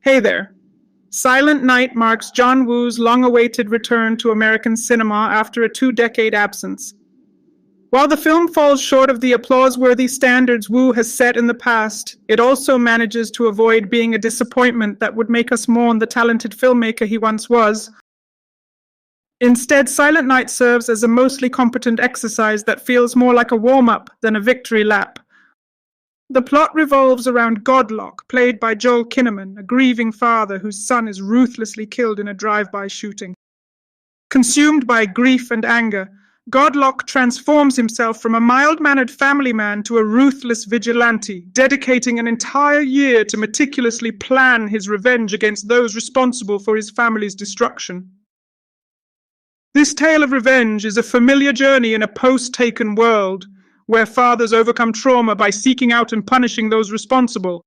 Hey there. Silent Night marks John Woo's long-awaited return to American cinema after a two-decade absence. While the film falls short of the applause-worthy standards Woo has set in the past, it also manages to avoid being a disappointment that would make us mourn the talented filmmaker he once was. Instead, Silent Night serves as a mostly competent exercise that feels more like a warm-up than a victory lap. The plot revolves around Godlock, played by Joel Kinnaman, a grieving father whose son is ruthlessly killed in a drive-by shooting. Consumed by grief and anger, Godlock transforms himself from a mild-mannered family man to a ruthless vigilante, dedicating an entire year to meticulously plan his revenge against those responsible for his family's destruction. This tale of revenge is a familiar journey in a post-Taken world, where fathers overcome trauma by seeking out and punishing those responsible.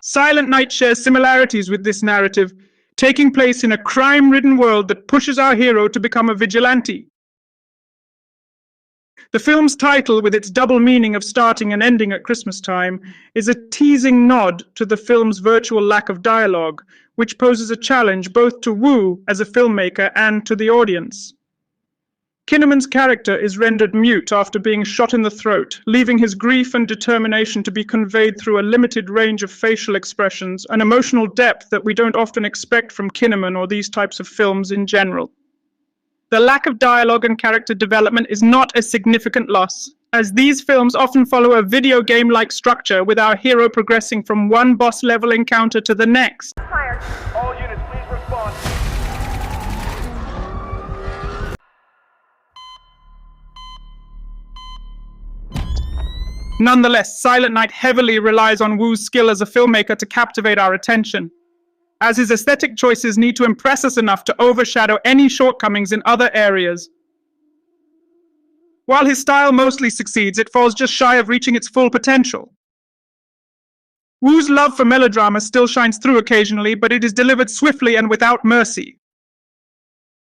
Silent Night shares similarities with this narrative, taking place in a crime-ridden world that pushes our hero to become a vigilante. The film's title, with its double meaning of starting and ending at Christmas time, is a teasing nod to the film's virtual lack of dialogue, which poses a challenge both to Woo as a filmmaker and to the audience. Kinnaman's character is rendered mute after being shot in the throat, leaving his grief and determination to be conveyed through a limited range of facial expressions, an emotional depth that we don't often expect from Kinnaman or these types of films in general. The lack of dialogue and character development is not a significant loss, as these films often follow a video game-like structure with our hero progressing from one boss-level encounter to the next. All units, please respond. Nonetheless, Silent Night heavily relies on Woo's skill as a filmmaker to captivate our attention, as his aesthetic choices need to impress us enough to overshadow any shortcomings in other areas. While his style mostly succeeds, it falls just shy of reaching its full potential. Woo's love for melodrama still shines through occasionally, but it is delivered swiftly and without mercy.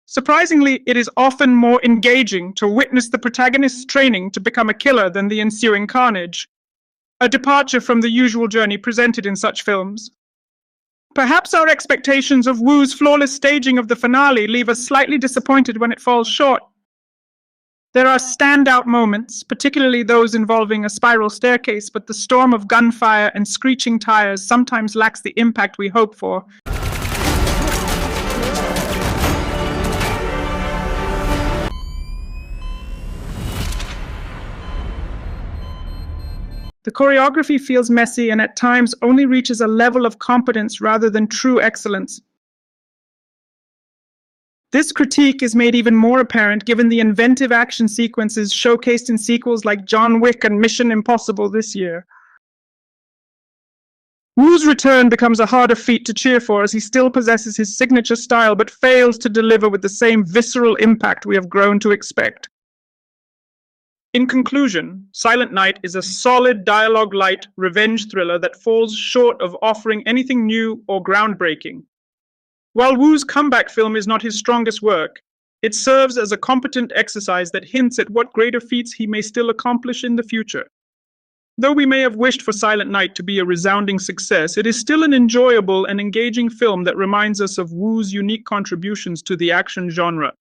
Surprisingly, it is often more engaging to witness the protagonist's training to become a killer than the ensuing carnage, a departure from the usual journey presented in such films. Perhaps our expectations of Woo's flawless staging of the finale leave us slightly disappointed when it falls short. There are standout moments, particularly those involving a spiral staircase, but the storm of gunfire and screeching tires sometimes lacks the impact we hope for. The choreography feels messy and at times only reaches a level of competence rather than true excellence. This critique is made even more apparent given the inventive action sequences showcased in sequels like John Wick and Mission Impossible this year. Woo's return becomes a harder feat to cheer for as he still possesses his signature style but fails to deliver with the same visceral impact we have grown to expect. In conclusion, Silent Night is a solid dialogue-light revenge thriller that falls short of offering anything new or groundbreaking. While Woo's comeback film is not his strongest work, it serves as a competent exercise that hints at what greater feats he may still accomplish in the future. Though we may have wished for Silent Night to be a resounding success, it is still an enjoyable and engaging film that reminds us of Woo's unique contributions to the action genre.